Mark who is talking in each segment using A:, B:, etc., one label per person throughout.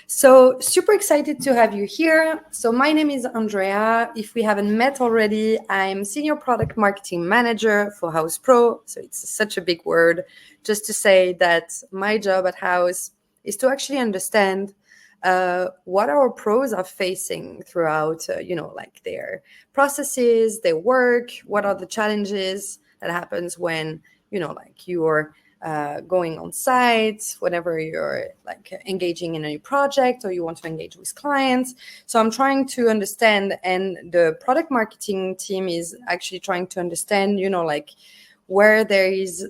A: So super excited to have you here. So my name is Andrea. If we haven't met already, I'm Senior Product Marketing Manager for Houzz Pro. So it's such a big word just to say that my job at Houzz is to actually understand what our pros are facing throughout, like their processes, their work, what are the challenges that happens when, like you're going on site, whenever you're like engaging in a new project or you want to engage with clients. So I'm trying to understand, and the product marketing team is actually trying to understand, like where there is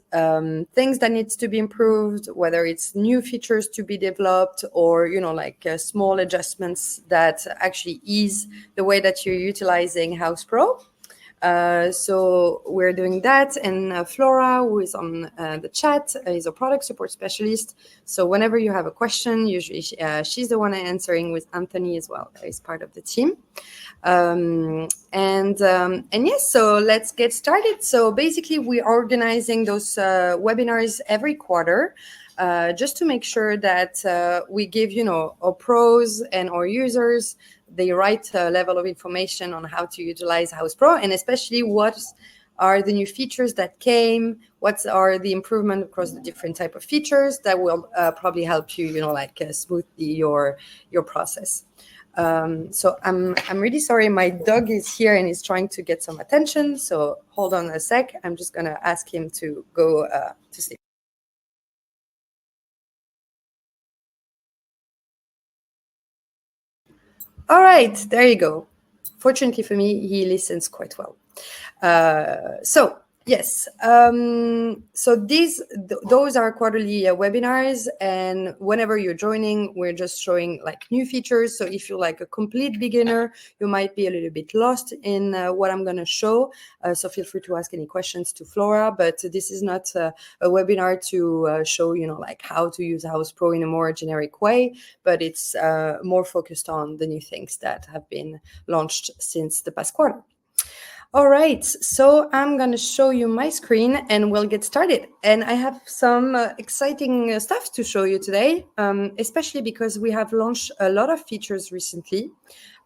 A: things that needs to be improved, whether it's new features to be developed or, like small adjustments that actually ease the way that you're utilizing Houzz Pro. So we're doing that, and Flora, who is on the chat, is a product support specialist. So whenever you have a question, usually she's the one answering, with Anthony as well, is part of the team. And yes, so let's get started. So basically, we're organizing those webinars every quarter. Just to make sure that we give, our pros and our users the right level of information on how to utilize Houzz Pro, and especially what are the new features that came, what are the improvement across the different type of features that will probably help you, smooth your process. So I'm really sorry, my dog is here and is trying to get some attention. So hold on a sec. I'm just gonna ask him to go to sleep. All right, there you go. Fortunately for me, he listens quite well. So yes, so those are quarterly webinars, and whenever you're joining, we're just showing like new features. So if you're like a complete beginner, you might be a little bit lost in what I'm going to show. So feel free to ask any questions to Flora, but this is not a webinar to show, like how to use Houzz Pro in a more generic way, but it's more focused on the new things that have been launched since the past quarter. All right, so I'm going to show you my screen and we'll get started. And I have some exciting stuff to show you today, especially because we have launched a lot of features recently.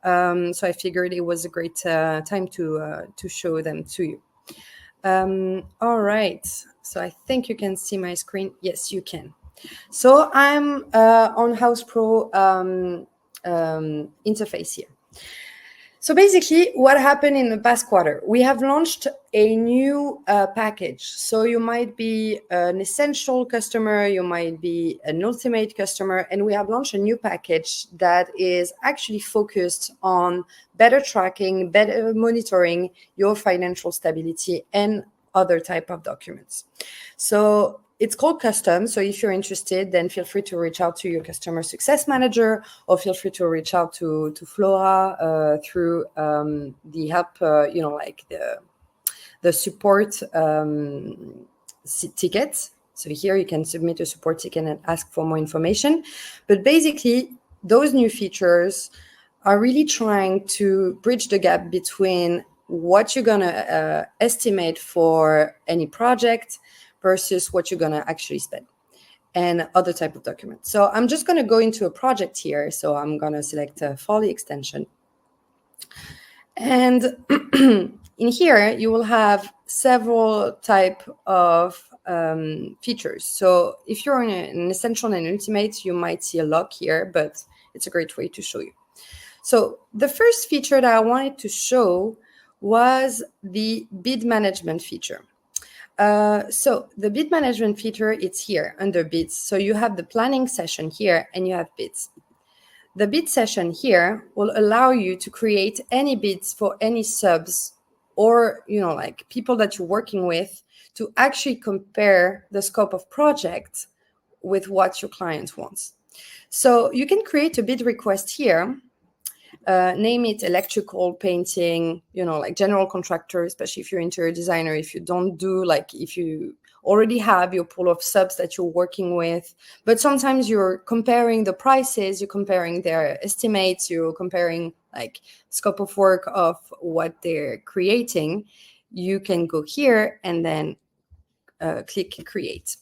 A: So I figured it was a great time to show them to you. All right, so I think you can see my screen. Yes, you can. So I'm on Houzz Pro interface here. So basically, what happened in the past quarter? We have launched a new package. So you might be an essential customer, you might be an ultimate customer, and we have launched a new package that is actually focused on better tracking, better monitoring your financial stability and other type of documents. So it's called Custom. So if you're interested, then feel free to reach out to your customer success manager, or feel free to reach out to Flora through the help, like the support ticket. So here you can submit a support ticket and ask for more information. But basically, those new features are really trying to bridge the gap between what you're going to estimate for any project versus what you're going to actually spend and other type of documents. So I'm just going to go into a project here. So I'm going to select a Folly extension. And in here, you will have several type of features. So if you're in an essential and ultimate, you might see a lock here, but it's a great way to show you. So the first feature that I wanted to show was the bid management feature. So the bid management feature, it's here under bids. So you have the planning session here and you have bids. The bid session here will allow you to create any bids for any subs or, like people that you're working with, to actually compare the scope of project with what your client wants. So you can create a bid request here. Name it electrical, painting, like general contractor, especially if you're interior designer. If you don't do, like, if you already have your pool of subs that you're working with, but sometimes you're comparing the prices, you're comparing their estimates, you're comparing like scope of work of what they're creating, you can go here and then click create.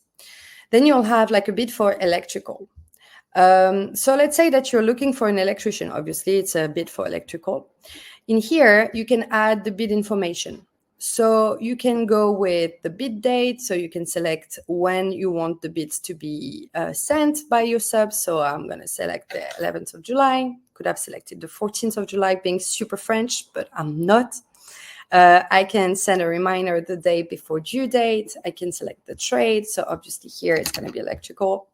A: Then you'll have like a bid for electrical. So let's say that you're looking for an electrician. Obviously, it's a bid for electrical. In here, you can add the bid information. So you can go with the bid date. So you can select when you want the bids to be sent by your sub. So I'm going to select the 11th of July. Could have selected the 14th of July, being super French, but I'm not. I can send a reminder the day before due date. I can select the trade. So obviously here it's going to be electrical.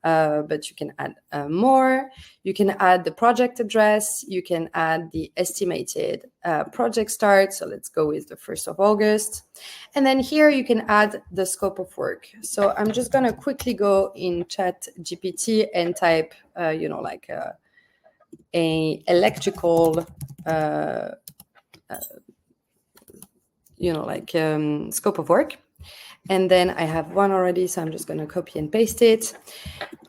A: But you can add more. You can add the project address. You can add the estimated project start. So let's go with the 1st of August. And then here you can add the scope of work. So I'm just going to quickly go in Chat GPT and type, like a electrical, scope of work. And then I have one already, so I'm just going to copy and paste it.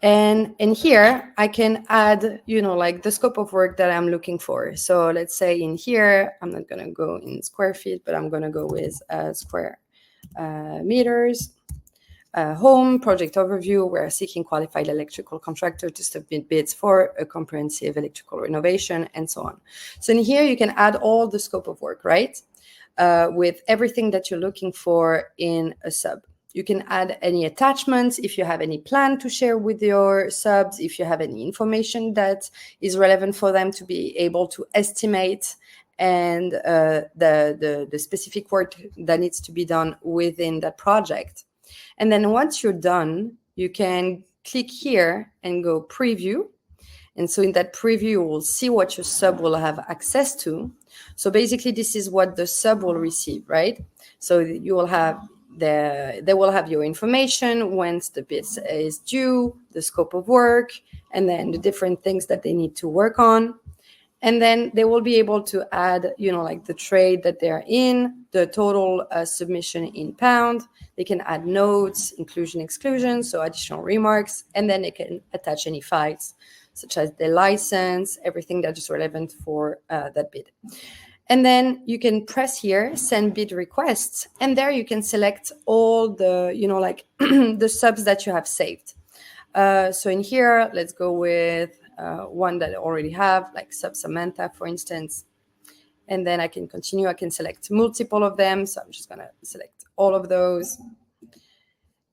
A: And in here, I can add, like the scope of work that I'm looking for. So let's say in here, I'm not going to go in square feet, but I'm going to go with square meters. Home project overview. We're seeking qualified electrical contractor to submit bids for a comprehensive electrical renovation and so on. So in here, you can add all the scope of work, right? With everything that you're looking for in a sub. You can add any attachments if you have any plan to share with your subs, if you have any information that is relevant for them to be able to estimate and the specific work that needs to be done within that project. And then once you're done, you can click here and go preview. And so in that preview, you will see what your sub will have access to. So basically, this is what the sub will receive, right? So you will have they will have your information, when's the bid is due, the scope of work, and then the different things that they need to work on. And then they will be able to add, like the trade that they're in, the total submission in pound. They can add notes, inclusion, exclusion, so additional remarks, and then they can attach any files, such as the license, everything that is relevant for that bid. And then you can press here, send bid requests, and there you can select all the, the subs that you have saved. So in here, let's go with one that I already have, like sub Samantha, for instance. And then I can continue. I can select multiple of them. So I'm just going to select all of those.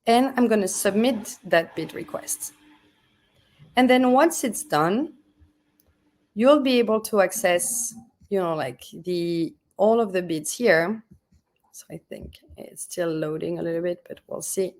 A: And I'm going to submit that bid request. And then once it's done, you'll be able to access, all of the bids here. So I think it's still loading a little bit, but we'll see.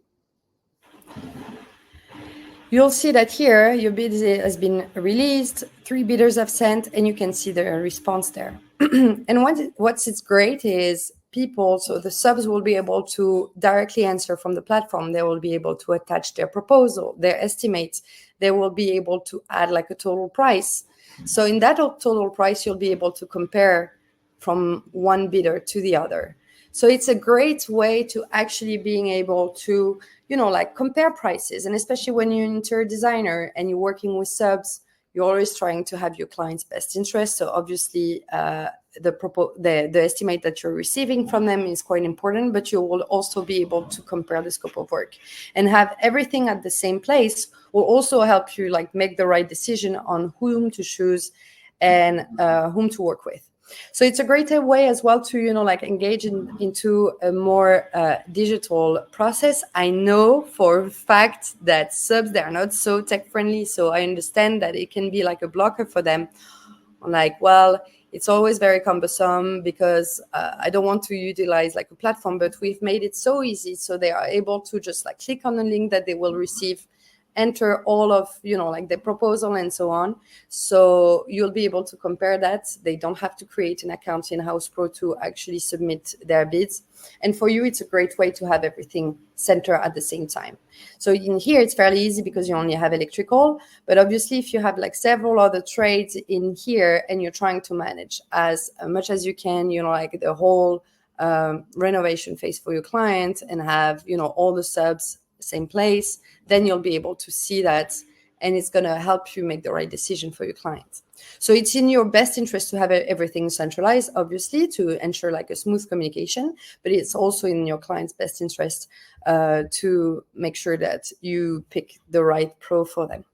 A: You'll see that here your bid has been released, 3 bidders have sent, and you can see the response there. And what's great is people, so the subs will be able to directly answer from the platform. They will be able to attach their proposal, their estimates. They will be able to add like a total price. So in that total price, you'll be able to compare from one bidder to the other. So it's a great way to actually being able to, compare prices. And especially when you're an interior designer and you're working with subs, you're always trying to have your client's best interest. So obviously, the estimate that you're receiving from them is quite important, but you will also be able to compare the scope of work and have everything at the same place will also help you make the right decision on whom to choose and whom to work with. So it's a great way as well to, engage into a more digital process. I know for a fact that subs, they are not so tech friendly. So I understand that it can be like a blocker for them. It's always very cumbersome because I don't want to utilize a platform, but we've made it so easy. So they are able to just click on the link that they will receive, enter all of, the proposal and so on. So you'll be able to compare that. They don't have to create an account in Houzz Pro to actually submit their bids. And for you, it's a great way to have everything center at the same time. So in here, it's fairly easy because you only have electrical. But obviously, if you have several other trades in here and you're trying to manage as much as you can, the whole renovation phase for your client and have, all the subs same place, then you'll be able to see that and it's going to help you make the right decision for your client. So it's in your best interest to have everything centralized, obviously, to ensure a smooth communication, but it's also in your client's best interest to make sure that you pick the right pro for them.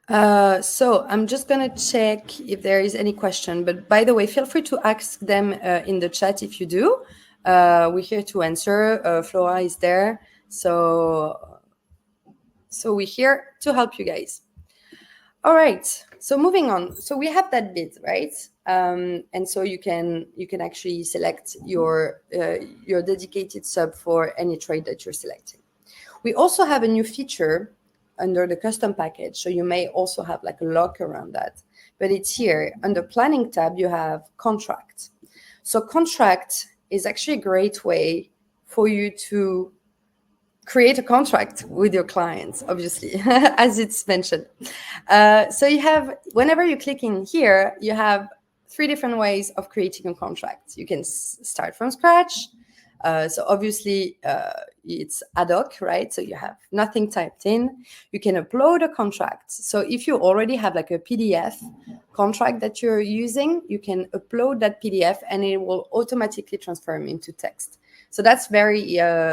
A: So I'm just gonna check if there is any question. But by the way, feel free to ask them in the chat if you do. We're here to answer. Flora is there, so we're here to help you guys. All right. So moving on. So we have that bid, right? And so you can actually select your dedicated sub for any trade that you're selecting. We also have a new feature under the custom package. So you may also have like a lock around that, but it's here under planning tab, you have contract. So contract is actually a great way for you to create a contract with your clients, obviously, as it's mentioned. So you have, whenever you click in here, you have 3 different ways of creating a contract. You can start from scratch. So obviously it's ad hoc, right? So you have nothing typed in. You can upload a contract. So if you already have like a PDF contract that you're using, you can upload that PDF and it will automatically transform into text. So that's very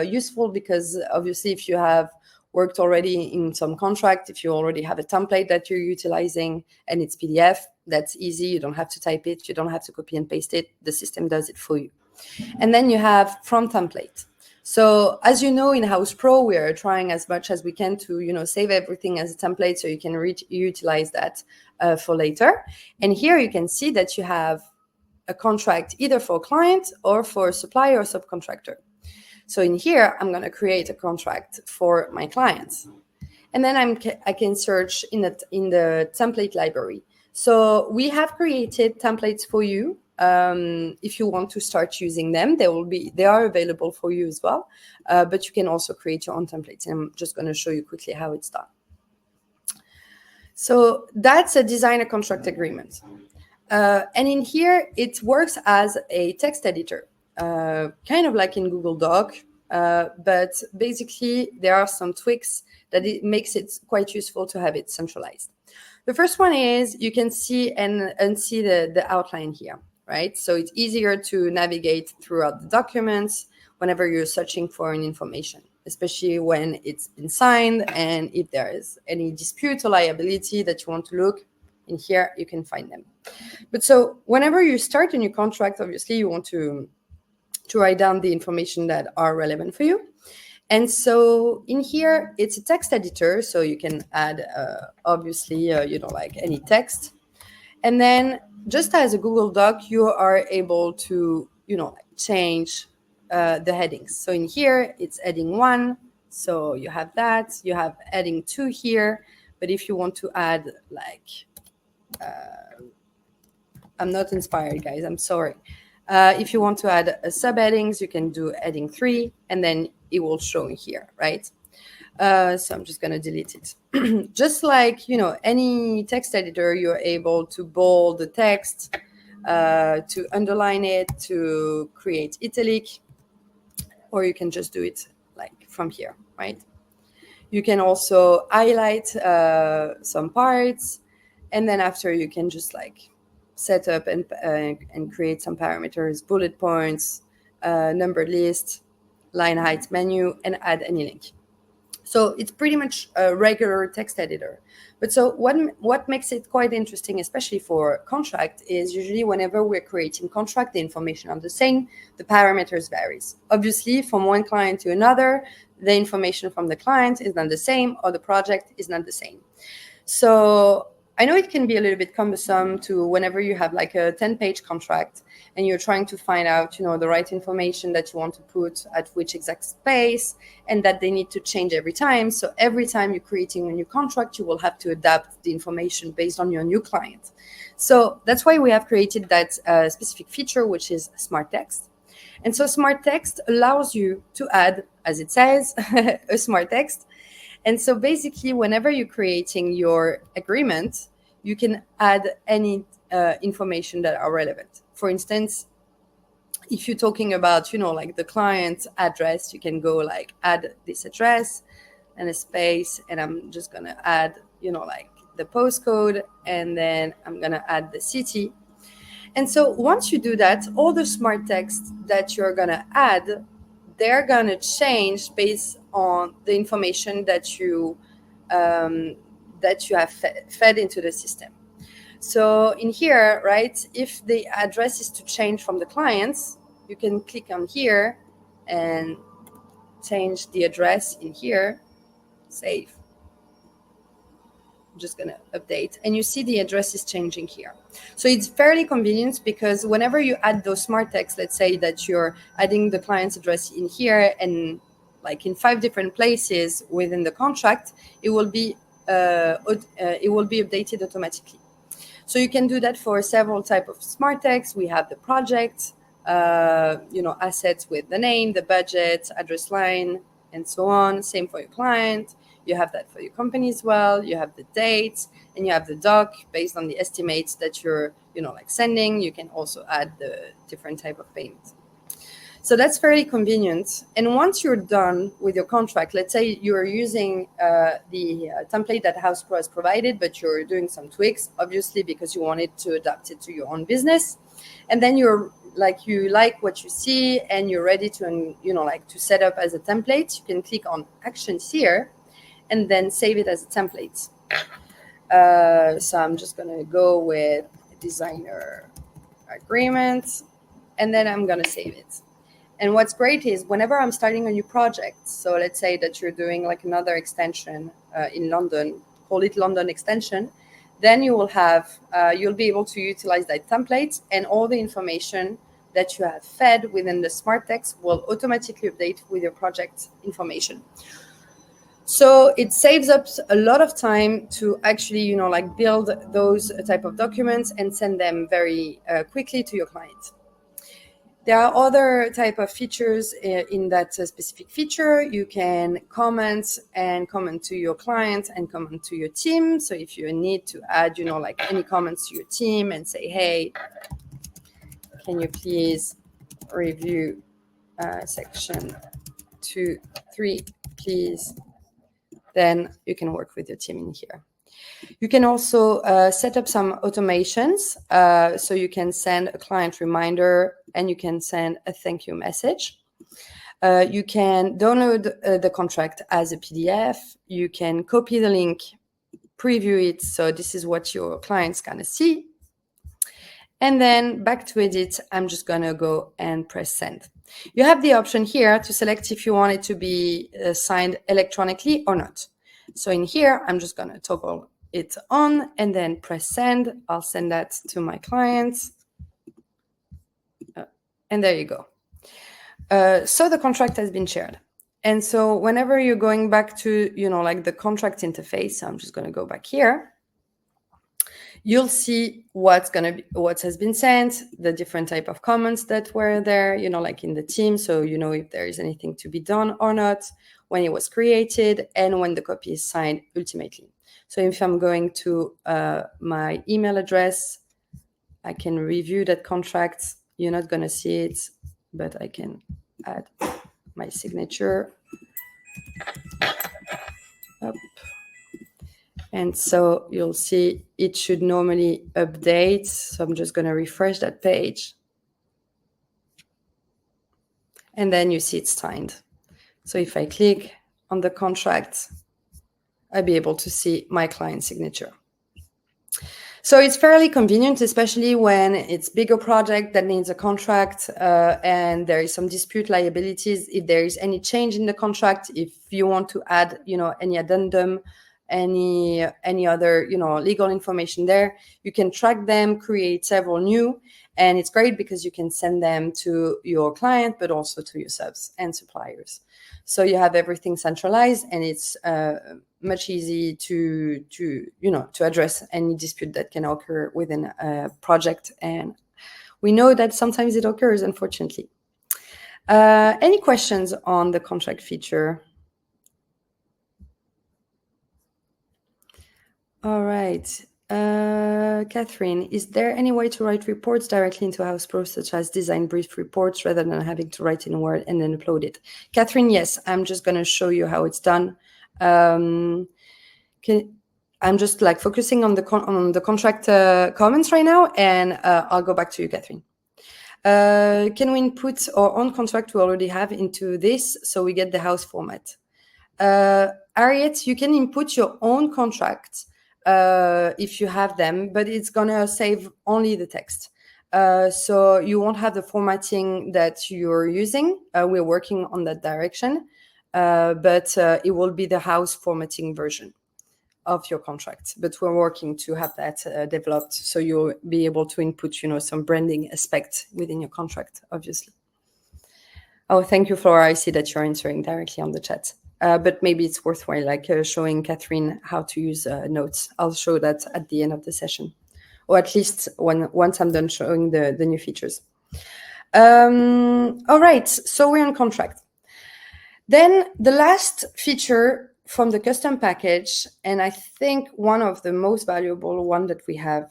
A: useful because obviously if you have worked already in some contract, if you already have a template that you're utilizing and it's PDF, that's easy. You don't have to type it. You don't have to copy and paste it. The system does it for you. And then you have from template. So as you know, in Houzz Pro, we are trying as much as we can to, save everything as a template so you can utilize that for later. And here you can see that you have a contract either for a client or for a supplier or subcontractor. So in here, I'm going to create a contract for my clients. And then I can search in the template library. So we have created templates for you. If you want to start using them, they are available for you as well. But you can also create your own templates. And I'm just going to show you quickly how it's done. So that's a designer contract agreement. And in here, it works as a text editor, kind of like in Google Doc. But basically, there are some tweaks that it makes it quite useful to have it centralized. The first one is you can see and unsee the outline here, right? So it's easier to navigate throughout the documents whenever you're searching for an information, especially when it's been signed and if there is any dispute or liability that you want to look in here, you can find them. But so whenever you start a new contract, obviously you want to write down the information that are relevant for you. And so in here, it's a text editor. So you can add, obviously, like any text. And then just as a Google Doc, you are able to, change the headings. So in here, it's heading 1. So you have that. You have heading 2 here. But if you want to add like, I'm not inspired, guys. I'm sorry. If you want to add subheadings, you can do heading 3, and then it will show here, right? So I'm just going to delete it. Just like, any text editor, you're able to bold the text, to underline it, to create italic, or you can just do it like from here, right? You can also highlight some parts, and then after you can just like set up and create some parameters, bullet points, numbered list, line height menu, and add any link. So it's pretty much a regular text editor. But so what makes it quite interesting, especially for contract, is usually whenever we're creating contract, the information are the same, the parameters varies. Obviously, from one client to another, the information from the client is not the same, or the project is not the same. So I know it can be a little bit cumbersome to whenever you have like a 10-page contract and you're trying to find out, the right information that you want to put at which exact space, and that they need to change every time. So every time you're creating a new contract, you will have to adapt the information based on your new client. So that's why we have created that specific feature, which is Smart Text. And so Smart Text allows you to add, as it says, a smart text. And so basically, whenever you're creating your agreement, you can add any information that are relevant. For instance, if you're talking about, like the client's address, you can go like add this address and a space, and I'm just going to add, like the postcode, and then I'm going to add the city. And so once you do that, all the smart text that you're going to add, they're going to change based on the information that you that you have fed into the system. So in here, right, if the address is to change from the clients, you can click on here and change the address in here, save. I'm just going to update, and you see the address is changing here. So it's fairly convenient because whenever you add those smart texts, let's say that you're adding the client's address in here and like in 5 different places within the contract, it will be updated automatically. So you can do that for several types of smart text. We have the project, assets with the name, the budget, address line, and so on. Same for your client. You have that for your company as well. You have the dates, and you have the doc based on the estimates that you're, sending. You can also add the different type of payments. So that's very convenient. And once you're done with your contract, let's say you're using the template that Houzz Pro has provided, but you're doing some tweaks, obviously, because you wanted to adapt it to your own business. And then you like what you see and you're ready to, to set up as a template. You can click on Actions here and then save it as a template. So I'm just going to go with designer agreement, and then I'm going to save it. And what's great is whenever I'm starting a new project, so let's say that you're doing like another extension in London, call it London extension, then you will have, you'll be able to utilize that template, and all the information that you have fed within the smart text will automatically update with your project information. So it saves up a lot of time to actually, build those type of documents and send them very quickly to your client. There are other type of features in that specific feature. You can comment to your client and comment to your team. So if you need to add, any comments to your team and say, hey, can you please review section 2, 3, please? Then you can work with your team in here. You can also set up some automations. So you can send a client reminder and you can send a thank you message. You can download the contract as a PDF. You can copy the link, preview it. So this is what your client's going to see. And then back to edit, I'm just going to go and press send. You have the option here to select if you want it to be signed electronically or not. So in here, I'm just going to toggle it on and then press send. I'll send that to my clients. And there you go. So the contract has been shared. And so whenever you're going back to, the contract interface, so I'm just going to go back here. You'll see what has been sent, the different type of comments that were there, like in the team. So if there is anything to be done or not, when it was created, and when the copy is signed ultimately. So if I'm going to my email address, I can review that contract. You're not going to see it, but I can add my signature. Up. And so you'll see it should normally update. So I'm just going to refresh that page. And then you see it's signed. So if I click on the contract, I'll be able to see my client's signature. So it's fairly convenient, especially when it's bigger project that needs a contract and there is some dispute liabilities. If there is any change in the contract, if you want to add, any addendum, any other, legal information there, you can track them, create several new, and it's great because you can send them to your client, but also to your subs and suppliers. So you have everything centralized, and it's much easy to address any dispute that can occur within a project. And we know that sometimes it occurs, unfortunately. Any questions on the contract feature? All right. Catherine, is there any way to write reports directly into Houzz Pro, such as design brief reports, rather than having to write in Word and then upload it? Catherine, yes. I'm just going to show you how it's done. I'm just focusing on the contract comments right now, and I'll go back to you, Catherine. Can we input our own contract we already have into this so we get the Houzz format? Harriet, you can input your own contract if you have them, but it's gonna save only the text. So you won't have the formatting that you're using. We're working on that direction, but it will be the Houzz formatting version of your contract. But we're working to have that developed, so you'll be able to input, some branding aspect within your contract, obviously. Oh, thank you, Flora. I see that you're answering directly on the chat. But maybe it's worthwhile, showing Catherine how to use notes. I'll show that at the end of the session, or at least once I'm done showing the new features. All right, so we're on contract. Then the last feature from the custom package, and I think one of the most valuable one that we have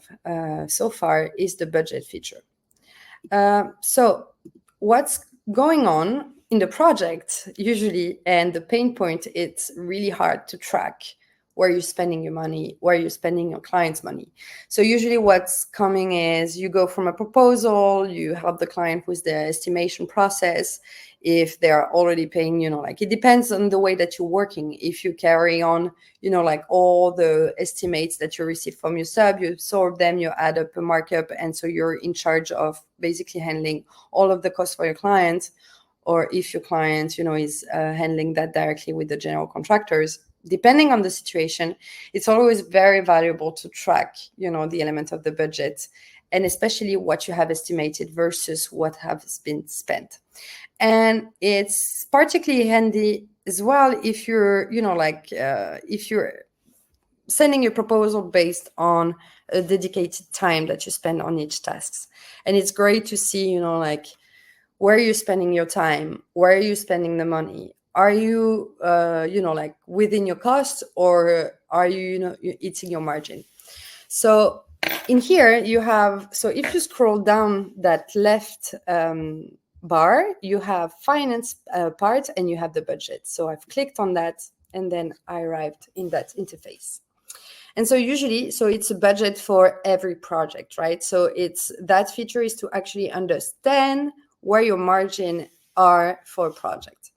A: so far, is the budget feature. So what's going on in the project usually, and the pain point, it's really hard to track where you're spending your money, where you're spending your client's money. So usually what's coming is you go from a proposal, you help the client with the estimation process. If they're already paying, it depends on the way that you're working. If you carry on, all the estimates that you receive from your sub, you absorb them, you add up a markup. And so you're in charge of basically handling all of the costs for your client. Or if your client, is handling that directly with the general contractors, depending on the situation, it's always very valuable to track, the element of the budget, and especially what you have estimated versus what has been spent. And it's particularly handy as well if you're, if you're sending your proposal based on a dedicated time that you spend on each task. And it's great to see, where you're spending your time, where are you spending the money? Are you, within your cost, or are you, eating your margin? So in here you have, so if you scroll down that left bar, you have finance part, and you have the budget. So I've clicked on that, and then I arrived in that interface. And so usually, so it's a budget for every project, right? So it's, that feature is to actually understand where your margin are for a project.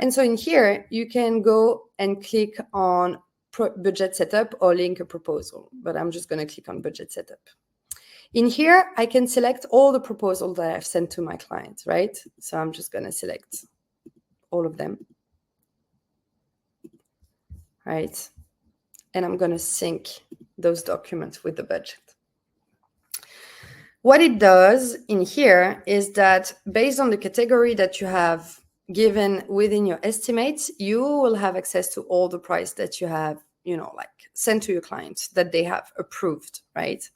A: And so in here, you can go and click on budget setup or link a proposal, but I'm just going to click on budget setup. In here, I can select all the proposals that I've sent to my client, right? So I'm just going to select all of them, right? And I'm going to sync those documents with the budget. What it does in here is that based on the category that you have given within your estimates, you will have access to all the price that you have, sent to your client that they have approved, right?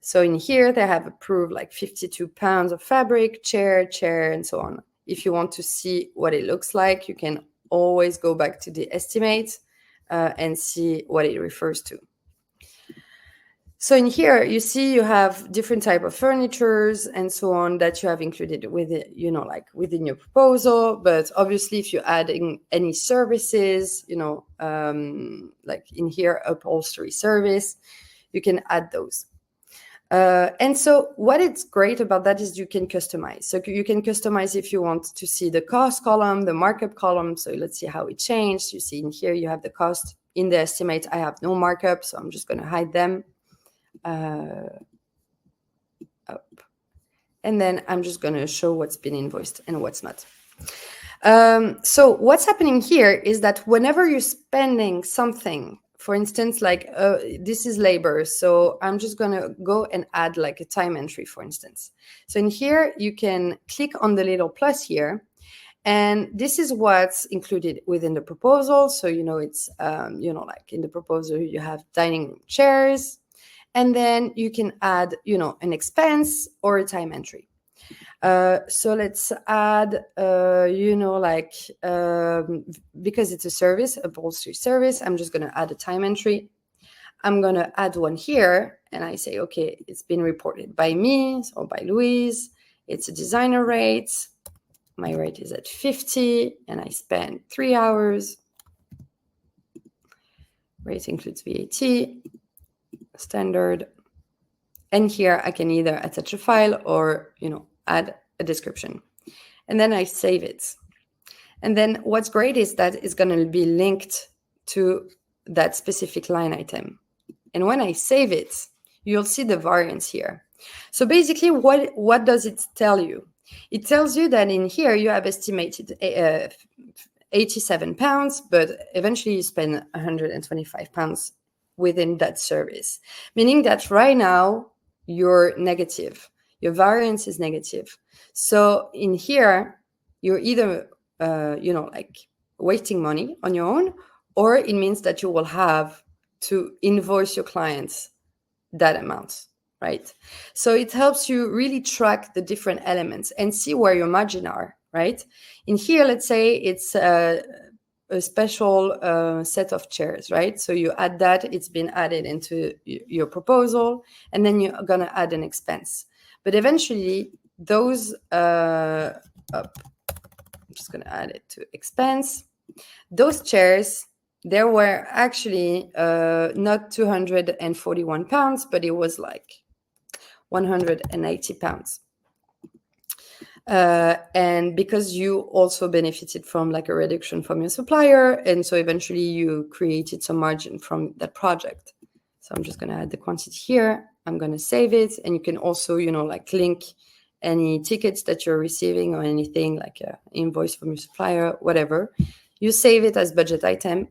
A: So in here, they have approved 52 pounds of fabric, chair, and so on. If you want to see what it looks like, you can always go back to the estimate and see what it refers to. So in here, you see you have different type of furnitures and so on that you have included with it, within your proposal. But obviously, if you're adding any services, like in here, upholstery service, you can add those. And so what it's great about that is you can customize. So you can customize if you want to see the cost column, the markup column. So let's see how it changed. You see in here, you have the cost. In the estimate, I have no markup, so I'm just going to hide them. Up. And then I'm just going to show what's been invoiced and what's not. So what's happening here is that whenever you're spending something, for instance, this is labor. So I'm just going to go and add a time entry, for instance. So in here, you can click on the little plus here. And this is what's included within the proposal. So, it's, in the proposal, you have dining room chairs. And then you can add, an expense or a time entry. So let's add, because it's a service, a upholstery service, I'm just going to add a time entry. I'm going to add one here. And I say, okay, it's been reported by me or by Louise. It's a designer rate. My rate is at 50 and I spent 3 hours. Rate includes VAT. Standard. And here I can either attach a file or, add a description. And then I save it. And then what's great is that it's going to be linked to that specific line item. And when I save it, you'll see the variance here. So basically, what does it tell you? It tells you that in here you have estimated 87 pounds, but eventually you spend 125 pounds within that service, meaning that right now you're negative. Your variance is negative. So in here, you're either, like wasting money on your own, or it means that you will have to invoice your clients that amount, right? So it helps you really track the different elements and see where your margin are, right? In here, let's say it's a special set of chairs, right? So you add that, it's been added into your proposal, and then you're gonna add an expense. But eventually, those, I'm just gonna add it to expense. Those chairs, there were actually not 241 pounds, but it was like 180 pounds. And because you also benefited from like a reduction from your supplier, and so eventually you created some margin from that project. So I'm just going to add the quantity here. I'm going to save it, and you can also, like link any tickets that you're receiving or anything like an invoice from your supplier, whatever. You save it as budget item,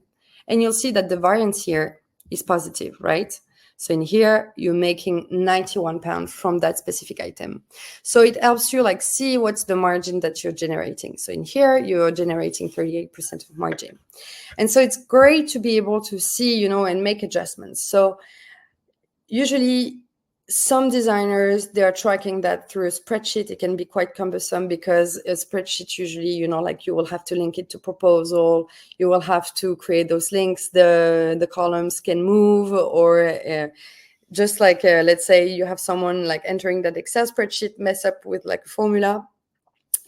A: and you'll see that the variance here is positive, right? So in here, you're making 91 pounds from that specific item. So it helps you like see what's the margin that you're generating. So in here, you're generating 38% of margin. And so it's great to be able to see, and make adjustments. So usually some designers, they are tracking that through a spreadsheet. It can be quite cumbersome because a spreadsheet usually, like you will have to link it to proposal. You will have to create those links. The columns can move, or just like, let's say you have someone like entering that Excel spreadsheet, mess up with like a formula.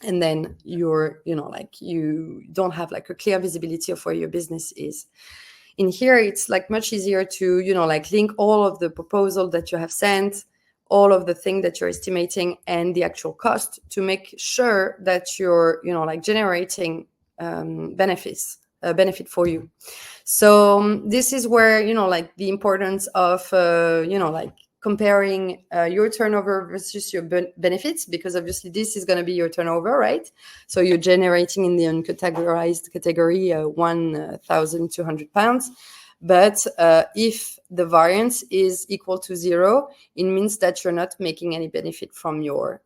A: And then you're, like you don't have like a clear visibility of where your business is. In here, it's like much easier to, like link all of the proposal that you have sent, all of the thing that you're estimating, and the actual cost to make sure that you're, like generating benefit for you. So this is where, like the importance of, like comparing your turnover versus your benefits, because obviously this is going to be your turnover, right? So you're generating in the uncategorized category 1,200 pounds. But if the variance is equal to 0, it means that you're not making any benefit from your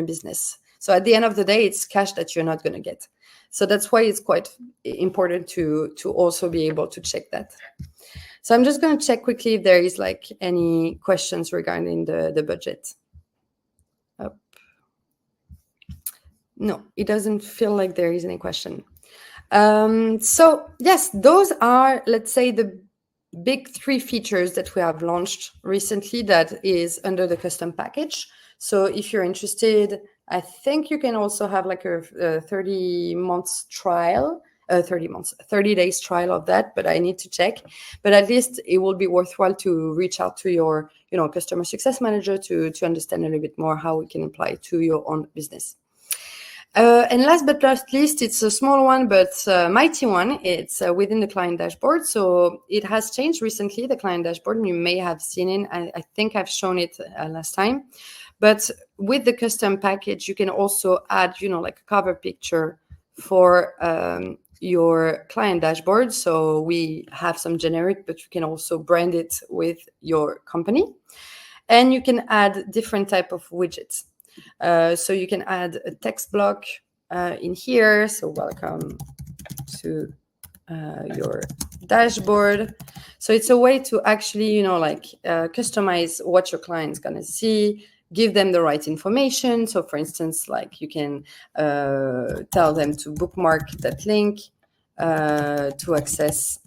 A: business. So at the end of the day, it's cash that you're not going to get. So that's why it's quite important to also be able to check that. So I'm just going to check quickly if there is like any questions regarding the budget. No, it doesn't feel like there is any question. So yes, those are, let's say, the big 3 features that we have launched recently that is under the custom package. So if you're interested, I think you can also have like a 30 days trial of that, but I need to check. But at least it will be worthwhile to reach out to your, customer success manager to understand a little bit more how we can apply to your own business. And last but not least, it's a small one, but mighty one. It's within the client dashboard. So it has changed recently, the client dashboard. You may have seen it. I think I've shown it last time. But with the custom package, you can also add, like a cover picture for your client dashboard. So we have some generic, but you can also brand it with your company. And you can add different type of widgets. So you can add a text block in here. So welcome to your dashboard. So it's a way to actually, customize what your client's going to see, give them the right information. So for instance, like you can tell them to bookmark that link to access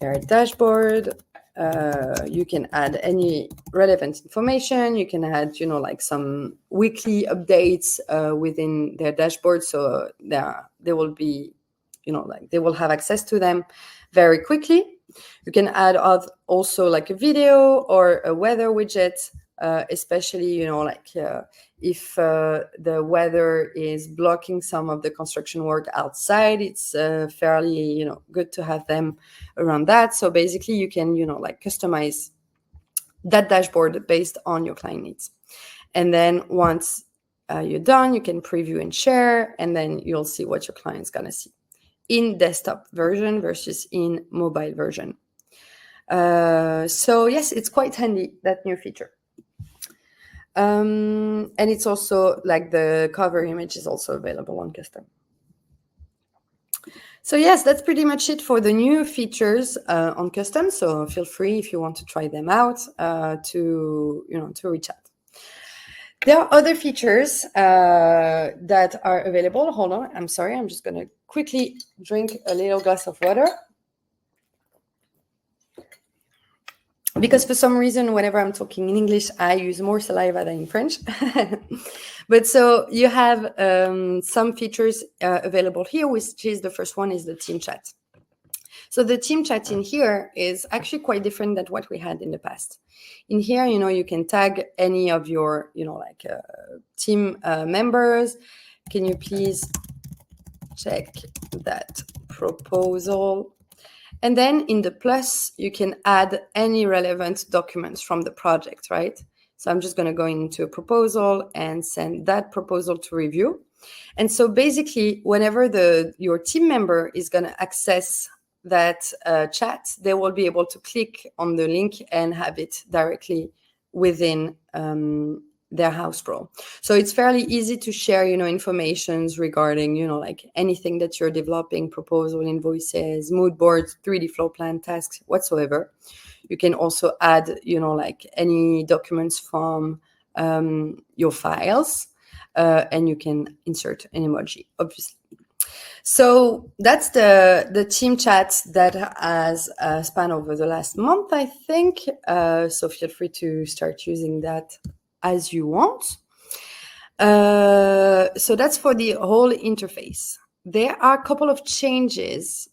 A: their dashboard. You can add any relevant information. You can add, like some weekly updates within their dashboard. So they will be, they will have access to them very quickly. You can add also like a video or a weather widget especially, if the weather is blocking some of the construction work outside, it's fairly, good to have them around that. So basically you can, customize that dashboard based on your client needs. And then once you're done, you can preview and share, and then you'll see what your client's gonna see in desktop version versus in mobile version. So yes, it's quite handy, that new feature. And it's also like the cover image is also available on custom. So yes, that's pretty much it for the new features on custom. So feel free, if you want to try them out, to reach out. There are other features that are available. Hold on, I'm sorry, I'm just going to quickly drink a little glass of water. Because for some reason, whenever I'm talking in English, I use more saliva than in French. But so you have some features available here, which is the first one is the team chat. So the team chat in here is actually quite different than what we had in the past. In here, you can tag any of your, team members. Can you please check that proposal? And then in the plus, you can add any relevant documents from the project, right? So I'm just going to go into a proposal and send that proposal to review. And so basically, whenever your team member is going to access that chat, they will be able to click on the link and have it directly within their Houzz Pro. So it's fairly easy to share, informations regarding, anything that you're developing, proposal, invoices, mood boards, 3D floor plan, tasks, whatsoever. You can also add, any documents from your files, and you can insert an emoji, obviously. So that's the team chat that has spanned over the last month, I think. So feel free to start using that as you want. So that's for the whole interface. There are a couple of changes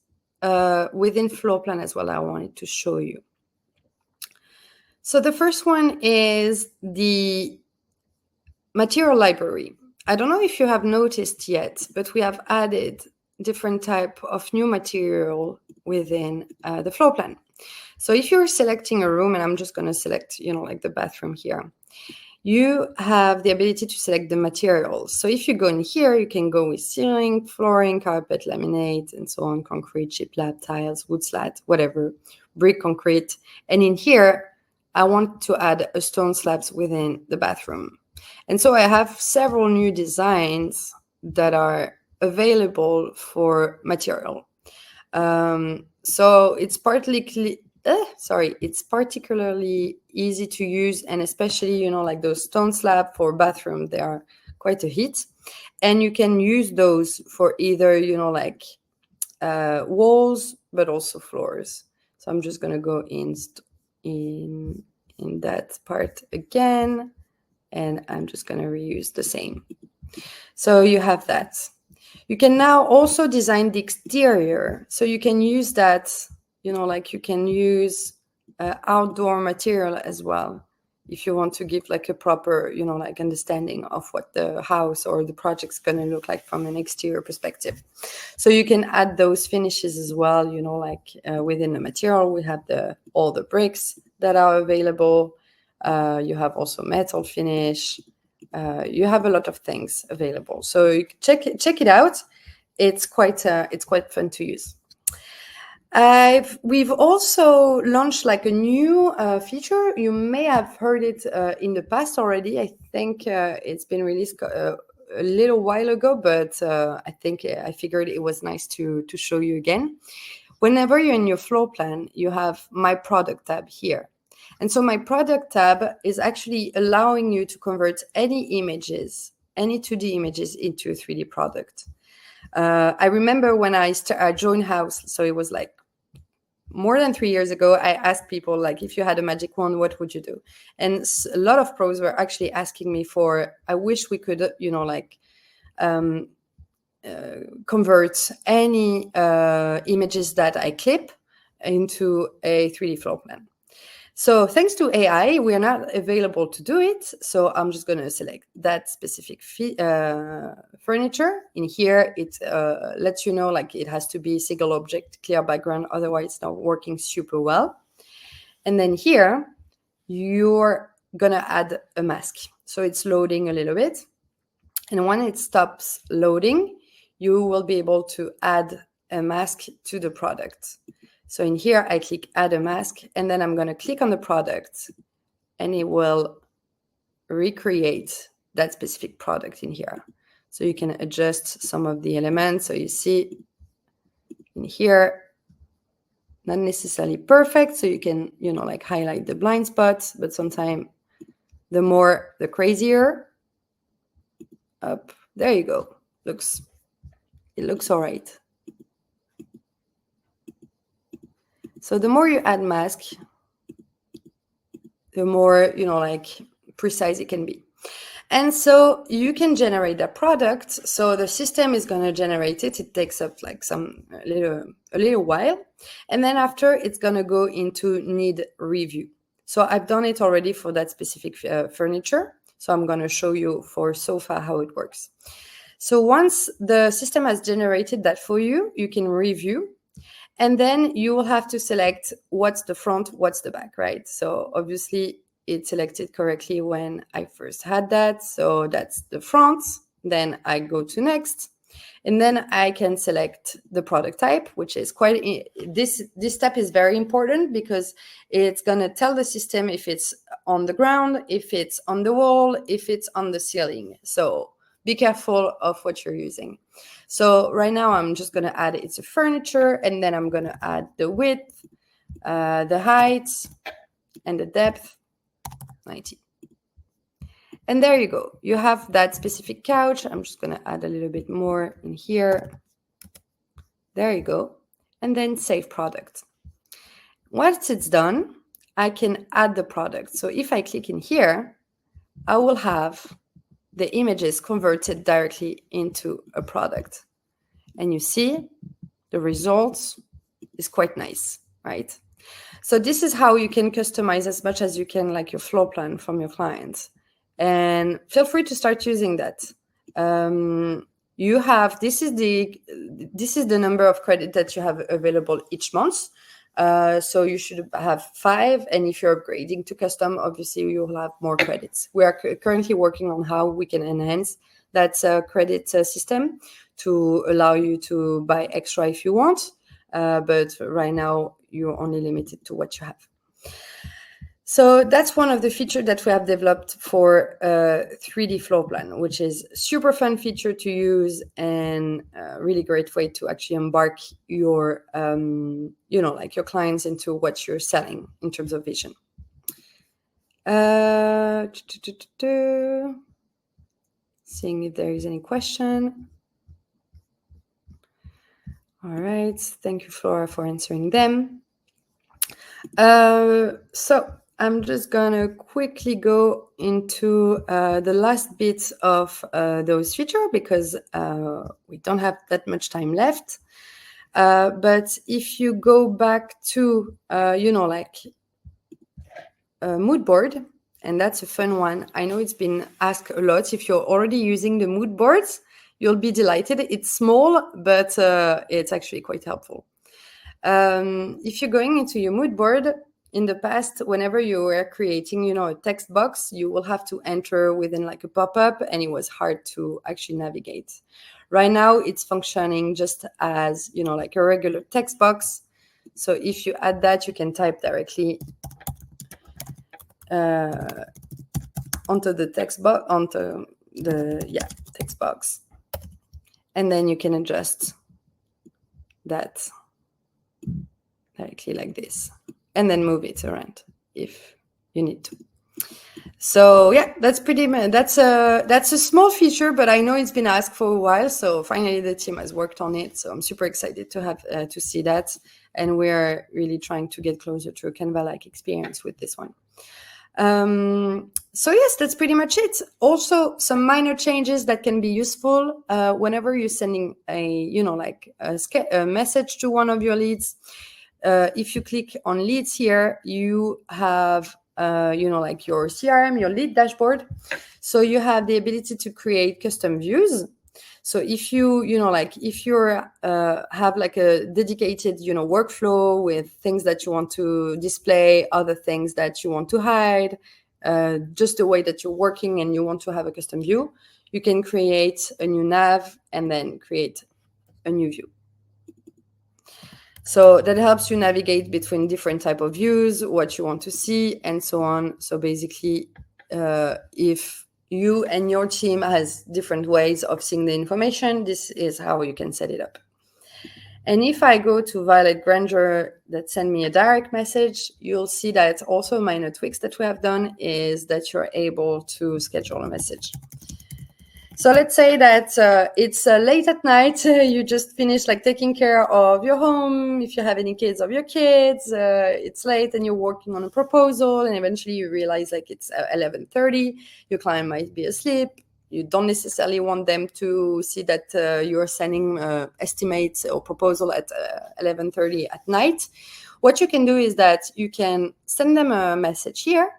A: within floor plan as well I wanted to show you. So the first one is the material library. I don't know if you have noticed yet, but we have added different type of new material within the floor plan. So if you're selecting a room, and I'm just going to select, the bathroom here, you have the ability to select the materials. So if you go in here, you can go with ceiling, flooring, carpet, laminate, and so on, concrete, shiplap, tiles, wood slat, whatever, brick, concrete. And in here, I want to add a stone slabs within the bathroom. And so I have several new designs that are available for material. So it's it's particularly easy to use, and especially, like those stone slab for bathroom, they are quite a hit. And you can use those for either, walls, but also floors. So I'm just going to go in that part again, and I'm just going to reuse the same. So you have that. You can now also design the exterior. So you can use that, you can use outdoor material as well, if you want to give a proper, understanding of what the house or the project's going to look like from an exterior perspective. So you can add those finishes as well, within the material. We have all the bricks that are available. You have also metal finish. You have a lot of things available. So you check it out. It's quite fun to use. We've also launched a new feature. You may have heard it in the past already. I think it's been released a little while ago, but I figured it was nice to show you again. Whenever you're in your floor plan, you have My Product tab here. And so My Product tab is actually allowing you to convert any 2D images into a 3D product. I remember when I joined Houzz, so it was more than 3 years ago, I asked people, if you had a magic wand, what would you do? And a lot of pros were actually asking me I wish we could, convert any images that I clip into a 3D floor plan. So thanks to AI, we are not available to do it. So I'm just going to select that specific furniture. In here, it lets you know like it has to be single object, clear background, otherwise it's not working super well. And then here, you're going to add a mask. So it's loading a little bit. And when it stops loading, you will be able to add a mask to the product. So in here, I click add a mask, and then I'm going to click on the product, and it will recreate that specific product in here. So you can adjust some of the elements. So you see in here, not necessarily perfect. So you can, like highlight the blind spots, but sometimes the more, the crazier. Up, there you go. It looks all right. So the more you add mask, the more, like precise it can be. And so you can generate that product. So the system is going to generate it. It takes up like a little while. And then after, it's going to go into need review. So I've done it already for that specific furniture. So I'm going to show you for sofa how it works. So once the system has generated that for you, you can review. And then you will have to select what's the front, what's the back, right? So obviously it selected correctly when I first had that. So that's the front. Then I go to next. And then I can select the product type, which is this step is very important because it's going to tell the system if it's on the ground, if it's on the wall, if it's on the ceiling. So be careful of what you're using. So right now I'm just going to add it's a furniture, and then I'm going to add the width, the height, and the depth, 90. And there you go. You have that specific couch. I'm just going to add a little bit more in here. There you go. And then save product. Once it's done, I can add the product. So if I click in here, I will have the images converted directly into a product. And you see the results is quite nice, right? So this is how you can customize as much as you can, like your floor plan from your clients. And feel free to start using that. This is the number of credit that you have available each month. So you should have 5. And if you're upgrading to custom, obviously you will have more credits. We are currently working on how we can enhance that credit system to allow you to buy extra if you want. But right now you're only limited to what you have. So that's one of the features that we have developed for 3D floor plan, which is super fun feature to use and a really great way to actually embark your, like your clients into what you're selling in terms of vision. Seeing if there is any question. All right. Thank you, Flora, for answering them. So I'm just going to quickly go into the last bits of those features because we don't have that much time left. But if you go back to, mood board, and that's a fun one. I know it's been asked a lot. If you're already using the mood boards, you'll be delighted. It's small, but it's actually quite helpful. If you're going into your mood board, in the past, whenever you were creating, a text box, you will have to enter within like a pop-up, and it was hard to actually navigate. Right now, it's functioning just as, like a regular text box. So if you add that, you can type directly onto the text box, text box, and then you can adjust that directly like this, and then move it around if you need to. So yeah, that's pretty much, that's a small feature, but I know it's been asked for a while. So finally the team has worked on it. So I'm super excited to have to see that. And we're really trying to get closer to a Canva-like experience with this one. So yes, that's pretty much it. Also, some minor changes that can be useful whenever you're sending a message to one of your leads. if you click on leads here, you have, like your CRM, your lead dashboard. So you have the ability to create custom views. So if if you're have like a dedicated, workflow with things that you want to display, other things that you want to hide, just the way that you're working and you want to have a custom view, you can create a new nav and then create a new view. So that helps you navigate between different type of views, what you want to see, and so on. So basically, if you and your team has different ways of seeing the information, this is how you can set it up. And if I go to Violet Granger that send me a direct message, you'll see that also minor tweaks that we have done is that you're able to schedule a message. So let's say that it's late at night, you just finished like taking care of your home, if you have any kids, of your kids, it's late and you're working on a proposal, and eventually you realize like it's 11:30, your client might be asleep, you don't necessarily want them to see that you're sending estimates or proposal at 11:30 at night. What you can do is that you can send them a message here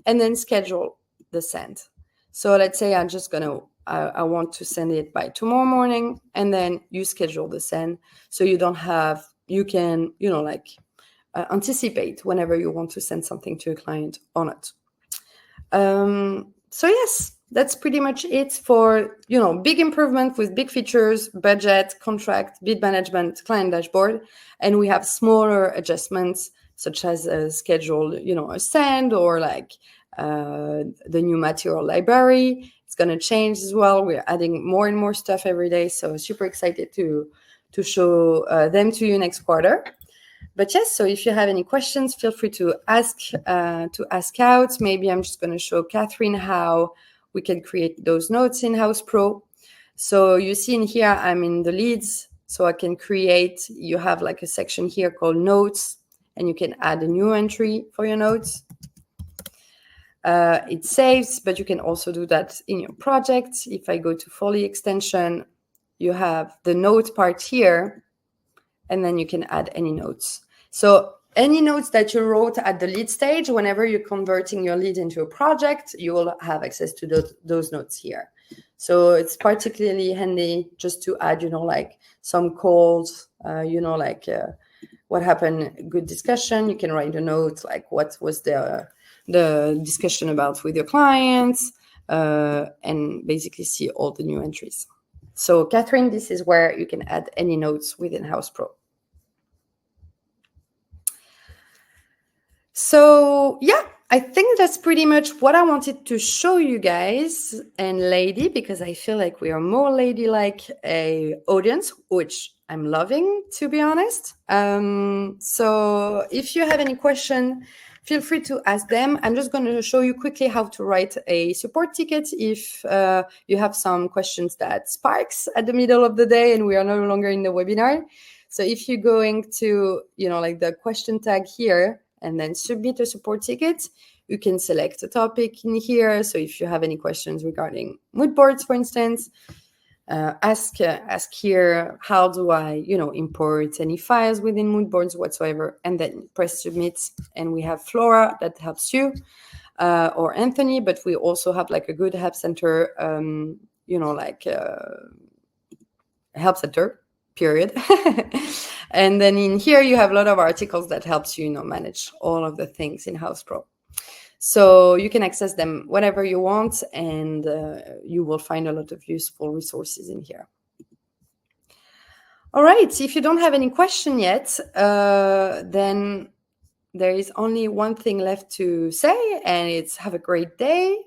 A: and then schedule the send. So let's say I'm just going to I want to send it by tomorrow morning, and then you schedule the send. So you can, anticipate whenever you want to send something to a client or not. So yes, that's pretty much it for, big improvement with big features, budget, contract, bid management, client dashboard. And we have smaller adjustments such as schedule, a send, or like the new material library. It's going to change as well. We're adding more and more stuff every day. So super excited to show them to you next quarter. But yes, so if you have any questions, feel free to ask out. Maybe I'm just going to show Catherine how we can create those notes in Houzz Pro. So you see in here, I'm in the leads. So I can create, you have like a section here called notes, and you can add a new entry for your notes. It saves, but you can also do that in your project. If I go to Foley extension, you have the note part here, and then you can add any notes. So any notes that you wrote at the lead stage, whenever you're converting your lead into a project, you will have access to those notes here. So it's particularly handy just to add, like some calls, what happened, good discussion. You can write a note, like what was the discussion about with your clients, and basically see all the new entries. So Catherine, this is where you can add any notes within Houzz Pro. So yeah, I think that's pretty much what I wanted to show you guys and lady, because I feel like we are more ladylike a audience, which I'm loving, to be honest. So if you have any question, feel free to ask them. I'm just going to show you quickly how to write a support ticket if you have some questions that sparks at the middle of the day and we are no longer in the webinar. So if you're going to, like the question tag here and then submit a support ticket, you can select a topic in here. So if you have any questions regarding mood boards, for instance, ask here, how do I, import any files within mood boards whatsoever, and then press submit. And we have Flora that helps you, or Anthony, but we also have like a good help center, help center, period. And then in here, you have a lot of articles that helps you, manage all of the things in Houzz Pro. So you can access them whenever you want, and you will find a lot of useful resources in here. All right, if you don't have any question yet, then there is only one thing left to say, and it's have a great day.